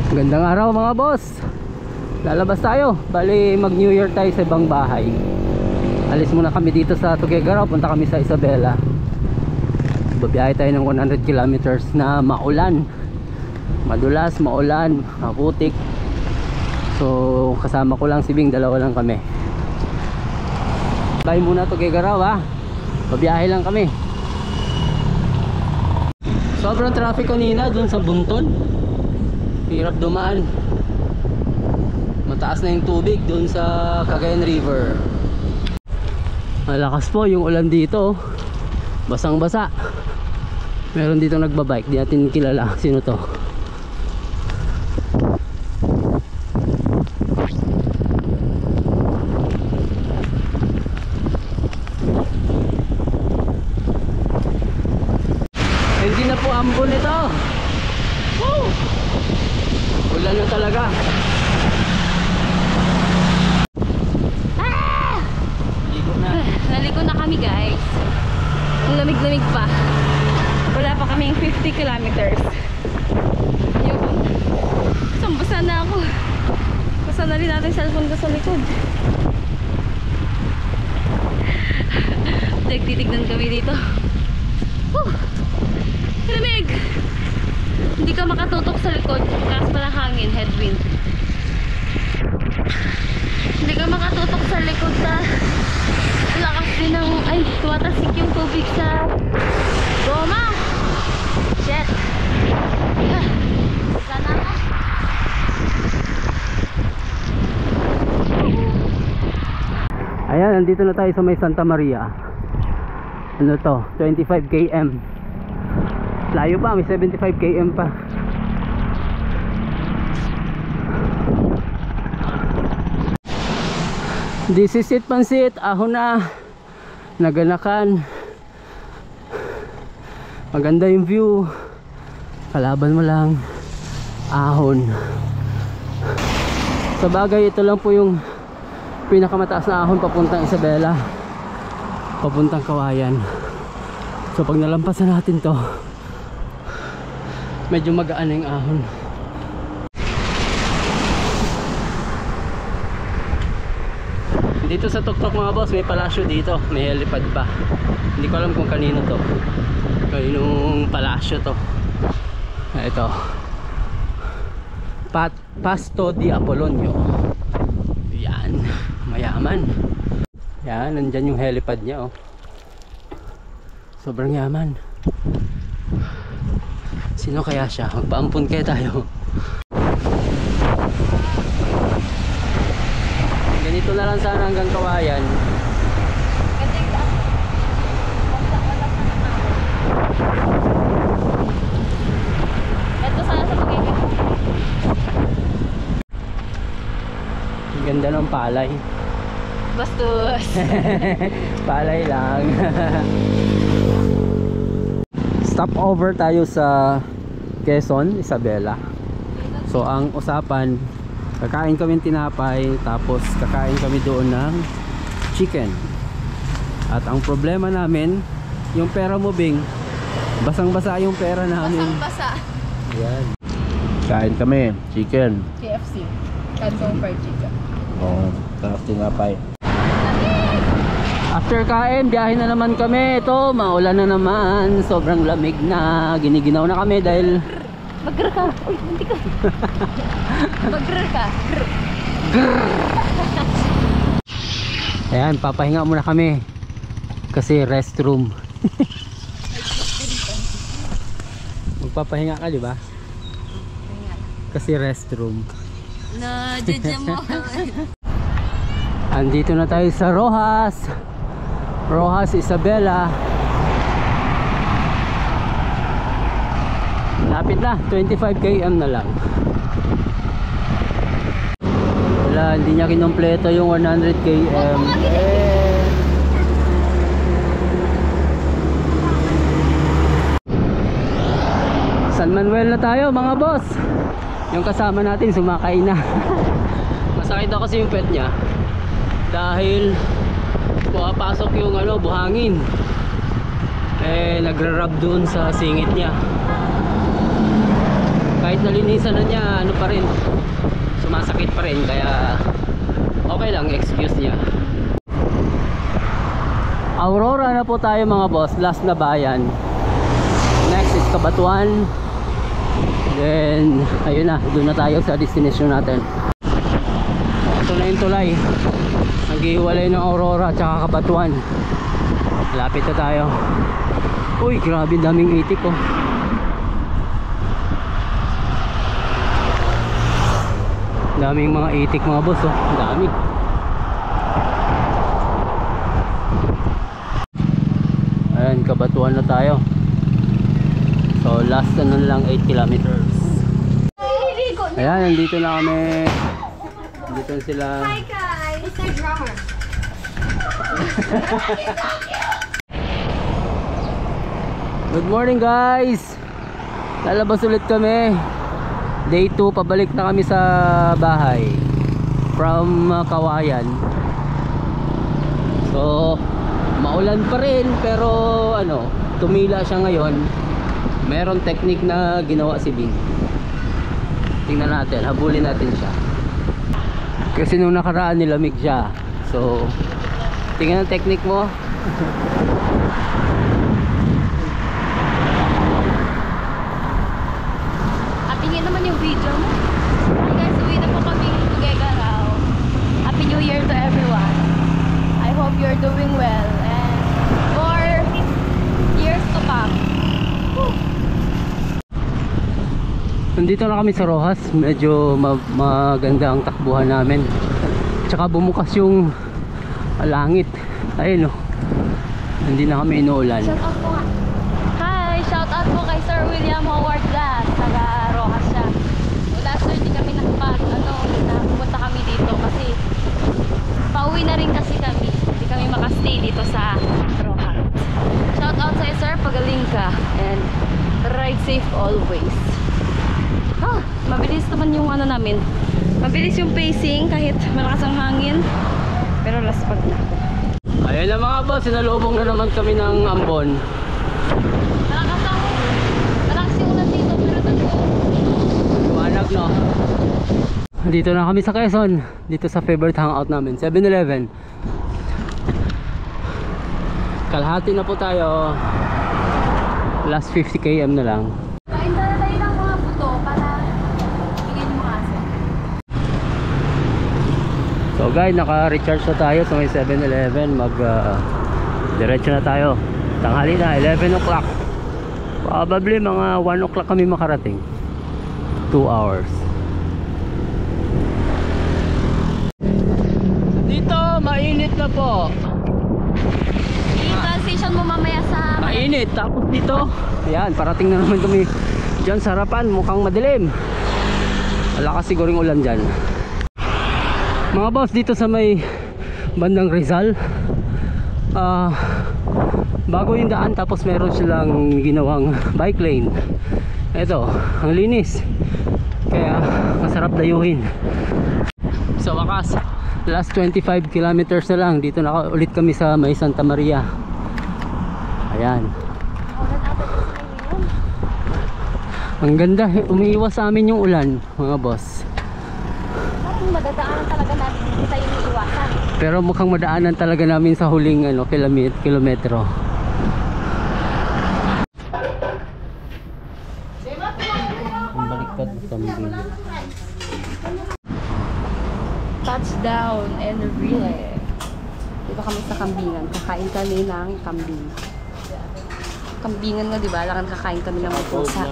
Gandang araw mga boss. Lalabas tayo. Bali mag New Year tayo sa ibang bahay. Alis muna kami dito sa Tuguegarao. Punta kami sa Isabela. Babiyahe tayo ng 100 kilometers na maulan. Madulas, maulan, maputik. So kasama ko lang si Bing. Dalawa lang kami. Bahay muna Tuguegarao ha. Babiyahe lang kami. Sobrang traffic kanina dun sa Bunton. Hirap dumaan. Mataas na yung tubig dun sa Cagayan River. Malakas po yung ulan dito. Basang basa. Meron dito nagbabike. Di natin kilala sino to. Hindi na po ambon ito. Woo! Ulan na talaga. Naliko na kami guys. Ang lamig-lamig pa. Wala pa kaming 50 kilometers. Yung basa na ako. Basa na rin natin yung cellphone ko sa likod. Nagtitignan kami dito. Lamig. Hindi ka makatutok sa likod. Kakas pa ng hangin, headwind. Hindi ka makatutok sa likod na lakas din ng, ay, tumatasik yung tubig sa goma. Shit. Sana ako. Ayan, nandito na tayo sa may Santa Maria. Ano to? 25 km. Layo pa, may 75 km pa. This is it, pansit. Ahon na. Naganakan. Maganda yung view. Kalaban mo lang. Ahon. Sa bagay, ito lang po yung pinakamataas na ahon papuntang Isabela. Papuntang Kawayan. So pag nalampasan natin to, medyo magaan na yung ahon. Dito sa tuktok mga boss, may palasyo dito, may helipad pa. Hindi ko alam kung kanino to. Kaninong palasyo to. Ito. Pasto di Apolonio. Yan, mayaman. Yan, nandyan yung helipad niya oh. Sobrang yaman. Sino kaya siya? Magpaampun kaya tayo. Ganito na lang sana hanggang Kawayan. Ito sana sa Tuguegarao. Ang ganda ng palay. Bastos. Palay lang. Stop over tayo sa Quezon, Isabela. So ang usapan, kakain kami ng tinapay, tapos kakain kami doon ng chicken. At ang problema namin, yung pera mo Bing, basang-basa yung pera namin. Basang-basa. Yan. Kain kami, chicken. KFC. Canton Fried Chicken. Oo, tapos tinapay. After kain, biyahe na naman kami. Ito, maulan na naman. Sobrang lamig na. Giniginaw na kami dahil Mag-grr ka. Uy, hindi ka. Mag-grr ka. ayan, papahinga muna kami. Kasi restroom. Magpapahinga ka, di ba? Kasi restroom. Na-judge mo. Andito na tayo sa Rojas. Rojas, Isabela. Lapit na, 25 km na lang. Wala, hindi niya kinompleto yung 100 km. San Manuel na tayo mga boss. Yung kasama natin sumakay na. Masakit daw kasi yung pet niya dahil pumapasok yung buhangin. Nagra-rub doon sa singit niya. kahit nalinisan na niya, ano pa rin, sumasakit pa rin, kaya okay lang, excuse niya. Aurora na po tayo mga boss, last na bayan. Next is Cabanatuan. Then ayun na, doon na tayo sa destination natin. Ito na yung tulay, naghihiwalay ng Aurora at Cabanatuan. Lapit na tayo. Uy, grabe, daming itik oh. Daming mga itik mga boss oh, dami. Ayan, Cabanatuan na tayo. So last na lang 8 kilometers. Ayan, nandito na kami. Dito na sila. Hi guys! It's their drummer. Good morning guys. Lalabas ulit kami. Day 2, pabalik na kami sa bahay from Kawayan. So maulan pa rin, pero ano, tumila siya ngayon. Meron technique na ginawa si Bing. Tingnan natin, habulin natin siya. Kasi nung nakaraan nilamig siya. So tingnan ang technique mo. Tingin naman yung video mo. Hi guys, uwi na po kami Tuguegarao. Happy New Year to everyone. I hope you're doing well and more years to come. Woo. Nandito na kami sa Rojas. Medyo maganda ang takbuhan namin. Tsaka bumukas yung langit. Ayun oh. Hindi na kami inuulan. Shout out po nga. Hi! Shout out po kay Sir William Howard Glass. Taga Rojas siya. So last year di kami napupunta kami dito kasi pauwi na rin kasi kami. Hindi kami makastay dito sa Rojas. Shout out sa'yo sir, pagaling ka. And ride safe always. Mabilis naman yung ano namin. Mabilis yung pacing kahit malakas ang hangin. Pero laspag na ako. Ayun na mga boss, sinalubong na naman kami ng Ambon. Malakas yung ulan dito pero Liwanag no. Dito na kami sa Quezon. Dito sa favorite hangout namin, 7-Eleven. Kalahati na po tayo. Last 50 km na lang. kain na tayo ng mga buto para bigyan mo aso. So guys, naka-recharge na tayo sa may 7-Eleven. Diretso na tayo. Tanghali na, 11 o'clock. Probably mga 1 o'clock kami makarating. 2 hours. Dito, mainit na po. I-transition mo mamaya sa... Mainit. Tapos dito, ayan, parating na naman kami dyan sa harapan. Mukhang madilim. Wala kasi siguro yung ulan dyan. Mga boss, dito sa may bandang Rizal, bago yung daan, tapos meron silang ginawang bike lane. Ito, ang linis, kaya masarap dayuhin. Sa wakas, last 25 kilometers na lang. Dito na ulit kami sa may Santa Maria. Ayan, ang ganda. Umiiwas sa amin yung ulan mga boss. Parang madadaanan talaga natin. Hindi tayo iiwasan. Pero mukhang madaanan talaga namin sa huling kilometro. Baliktad kambing. Touchdown and relay. Dito kami sa kambingan. Kakain kami ng kambing. Kambingan nga, di ba? Alangan kakain kami ng pusa.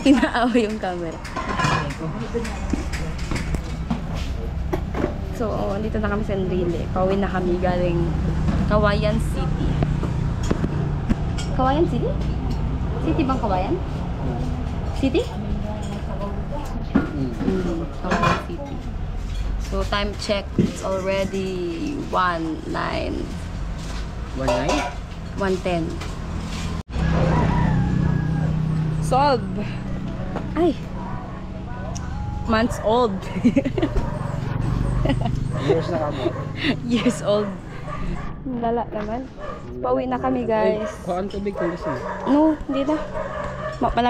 Inaawa yung camera. So, dito na kami sa Enrile. Pauwi na kami galing Kawayan City. Kawayan City? City bang Kawayan? City? Kawayan City. So, time check. It's already 1:09. 1:10. Solve. Ay. Months old. Years na kamo. Years old. Lala naman. Pauwi na kami, guys. Kuhaan tubig kung gusto mo. No, hindi na. Malapit